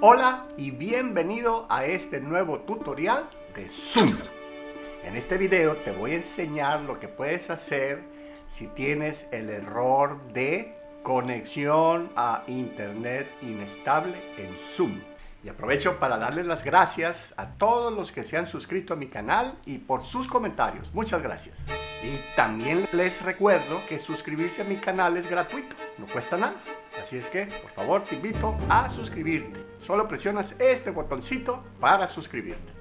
Hola y bienvenido a este nuevo tutorial de Zoom. En este video te voy a enseñar lo que puedes hacer si tienes el error de conexión a internet inestable en Zoom. Y aprovecho para darles las gracias a todos los que se han suscrito a mi canal y por sus comentarios. Muchas gracias. Y también les recuerdo que suscribirse a mi canal es gratuito, no cuesta nada. Así es que, por favor, te invito a suscribirte. Solo presionas este botoncito para suscribirte.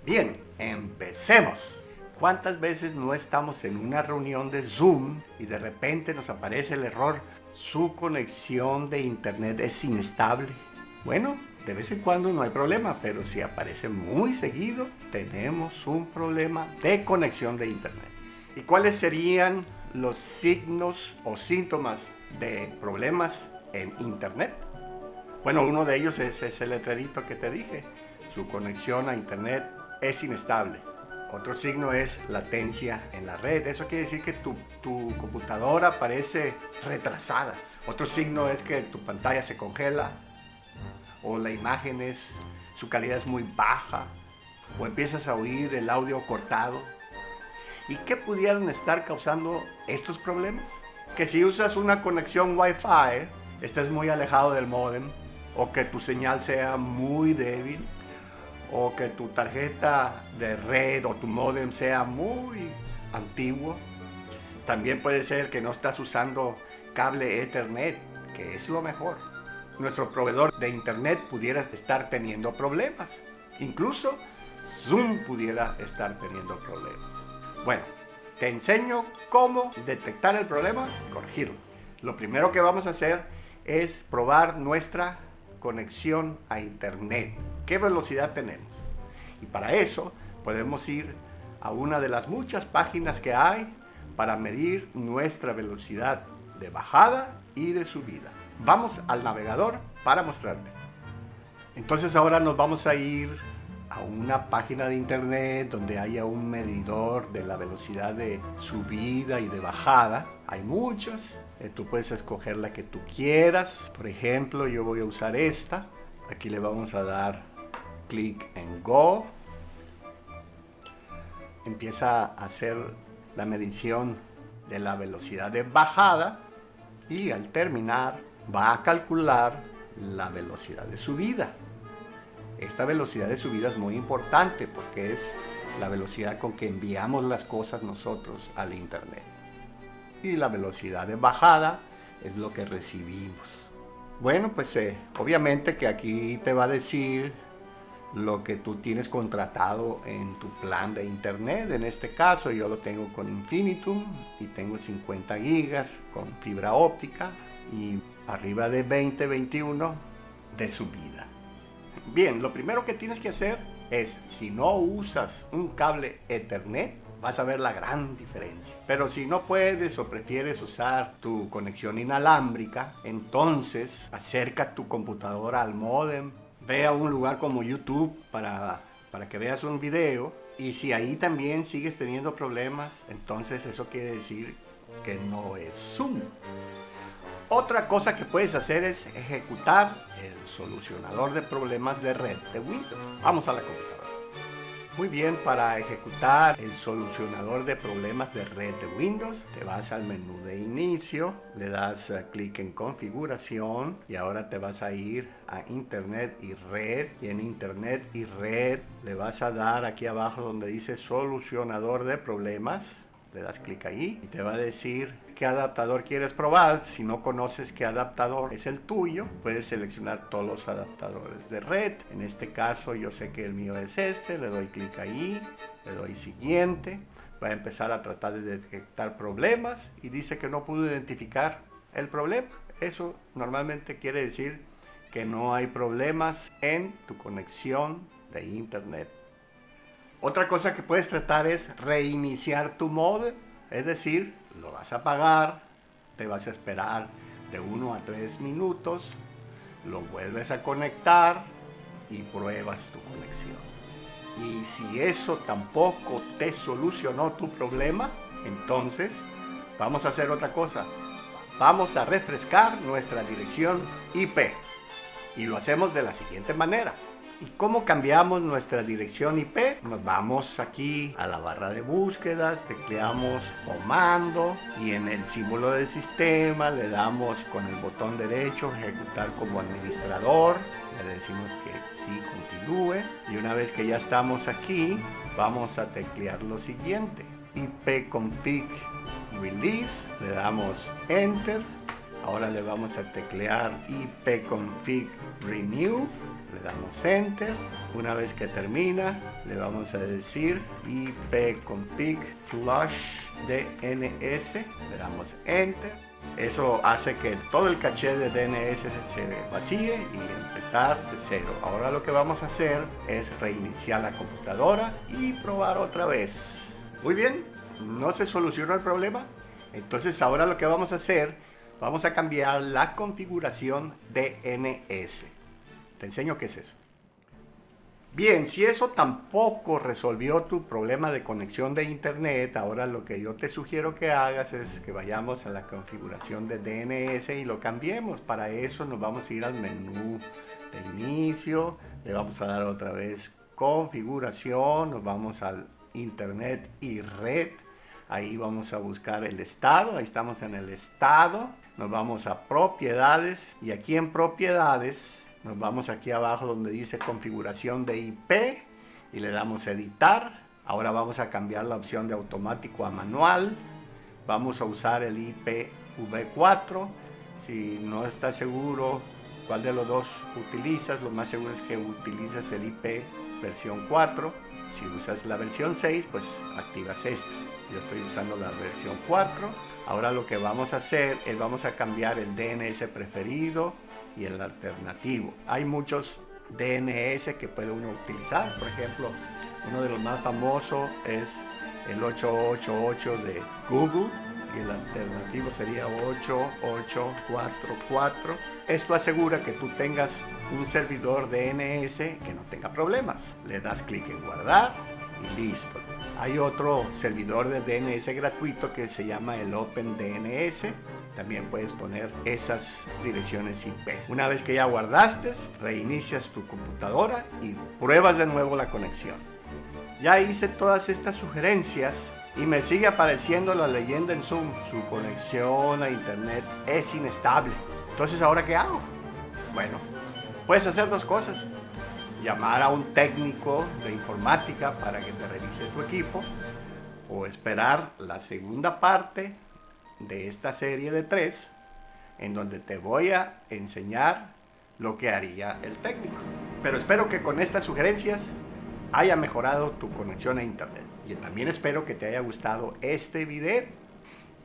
Bien, empecemos. ¿Cuántas veces no estamos en una reunión de Zoom y de repente nos aparece el error? Su conexión de internet es inestable. Bueno, de vez en cuando no hay problema, pero si aparece muy seguido, tenemos un problema de conexión de internet. ¿Y cuáles serían los signos o síntomas de problemas en internet? Bueno, uno de ellos es ese letrerito que te dije. Su conexión a internet es inestable. Otro signo es latencia en la red. Eso quiere decir que tu computadora parece retrasada. Otro signo es que tu pantalla se congela, o la imagen su calidad es muy baja, o empiezas a oír el audio cortado. ¿Y qué pudieran estar causando estos problemas? Que si usas una conexión Wi-Fi, estés muy alejado del módem, o que tu señal sea muy débil, o que tu tarjeta de red o tu módem sea muy antiguo. También puede ser que no estás usando cable Ethernet, que es lo mejor. Nuestro proveedor de internet pudiera estar teniendo problemas. Incluso Zoom pudiera estar teniendo problemas. Bueno, te enseño cómo detectar el problema y corregirlo. Lo primero que vamos a hacer es probar nuestra conexión a internet. ¿Qué velocidad tenemos? Y para eso podemos ir a una de las muchas páginas que hay para medir nuestra velocidad de bajada y de subida. Vamos al navegador para mostrarte. Entonces ahora nos vamos a ir a una página de internet donde haya un medidor de la velocidad de subida y de bajada. Hay muchas, tú puedes escoger la que tú quieras. Por ejemplo, yo voy a usar esta. Aquí le vamos a dar clic en Go. Empieza a hacer la medición de la velocidad de bajada y al terminar va a calcular la velocidad de subida. Esta velocidad de subida es muy importante porque es la velocidad con que enviamos las cosas nosotros al internet. Y la velocidad de bajada es lo que recibimos. Bueno, pues obviamente que aquí te va a decir lo que tú tienes contratado en tu plan de internet. En este caso yo lo tengo con Infinitum y tengo 50 gigas con fibra óptica y arriba de 20-21 de subida. Bien, lo primero que tienes que hacer es, si no usas un cable Ethernet, vas a ver la gran diferencia. Pero si no puedes o prefieres usar tu conexión inalámbrica, entonces acerca tu computadora al módem, ve a un lugar como YouTube para que veas un video, y si ahí también sigues teniendo problemas, entonces eso quiere decir que no es Zoom. Otra cosa que puedes hacer es ejecutar el solucionador de problemas de red de Windows. Vamos a la computadora. Muy bien, para ejecutar el solucionador de problemas de red de Windows, te vas al menú de inicio, le das clic en configuración y ahora te vas a ir a internet y red, y en internet y red le vas a dar aquí abajo donde dice solucionador de problemas. Le das clic ahí y te va a decir qué adaptador quieres probar. Si no conoces qué adaptador es el tuyo, puedes seleccionar todos los adaptadores de red. En este caso yo sé que el mío es este, le doy clic ahí, le doy siguiente. Va a empezar a tratar de detectar problemas y dice que no pudo identificar el problema. Eso normalmente quiere decir que no hay problemas en tu conexión de internet. Otra cosa que puedes tratar es reiniciar tu módem, es decir, lo vas a apagar, te vas a esperar de 1 a 3 minutos, lo vuelves a conectar y pruebas tu conexión. Y si eso tampoco te solucionó tu problema, entonces vamos a hacer otra cosa. Vamos a refrescar nuestra dirección IP. Y lo hacemos de la siguiente manera. ¿Y cómo cambiamos nuestra dirección IP? Nos vamos aquí a la barra de búsquedas, tecleamos comando y en el símbolo del sistema le damos con el botón derecho ejecutar como administrador. Le decimos que sí, continúe. Y una vez que ya estamos aquí, vamos a teclear lo siguiente. ipconfig release, le damos enter. Ahora le vamos a teclear ipconfig renew, le damos enter. Una vez que termina, le vamos a decir ipconfig flush DNS, le damos enter. Eso hace que todo el caché de DNS se vacíe y empezar de cero. Ahora lo que vamos a hacer es reiniciar la computadora y probar otra vez. Muy bien, ¿no se solucionó el problema? Entonces ahora lo que vamos a hacer, vamos a cambiar la configuración DNS. Te enseño qué es eso. Bien, si eso tampoco resolvió tu problema de conexión de internet, ahora lo que yo te sugiero que hagas es que vayamos a la configuración de DNS y lo cambiemos. Para eso nos vamos a ir al menú de inicio, le vamos a dar otra vez configuración, nos vamos al internet y red. Ahí vamos a buscar el estado, ahí estamos en el estado, nos vamos a propiedades y aquí en propiedades nos vamos aquí abajo donde dice configuración de IP y le damos editar. Ahora vamos a cambiar la opción de automático a manual, vamos a usar el IPv4, si no estás seguro cuál de los dos utilizas, lo más seguro es que utilices el IP versión 4, si usas la versión 6 pues activas esta. Yo estoy usando la versión 4. Ahora lo que vamos a hacer es vamos a cambiar el DNS preferido y el alternativo. Hay muchos DNS que puede uno utilizar. Por ejemplo, uno de los más famosos es el 888 de Google y el alternativo sería 8844. Esto asegura que tú tengas un servidor DNS que no tenga problemas. Le das clic en guardar y listo. Hay otro servidor de DNS gratuito que se llama el OpenDNS. También puedes poner esas direcciones IP. Una vez que ya guardaste, reinicias tu computadora y pruebas de nuevo la conexión. Ya hice todas estas sugerencias y me sigue apareciendo la leyenda en Zoom. Su conexión a internet es inestable. Entonces, ¿ahora qué hago? Bueno, puedes hacer dos cosas. Llamar a un técnico de informática para que te revise tu equipo o esperar la segunda parte de esta serie de 3 en donde te voy a enseñar lo que haría el técnico. Pero espero que con estas sugerencias haya mejorado tu conexión a internet y también espero que te haya gustado este video.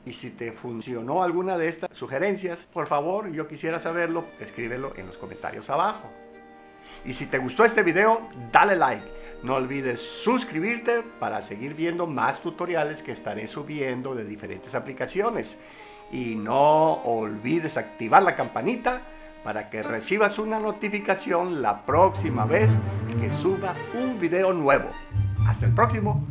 Y si te funcionó alguna de estas sugerencias, por favor, yo quisiera saberlo, escríbelo en los comentarios abajo. Y si te gustó este video, dale like. No olvides suscribirte para seguir viendo más tutoriales que estaré subiendo de diferentes aplicaciones. Y no olvides activar la campanita para que recibas una notificación la próxima vez que suba un video nuevo. Hasta el próximo.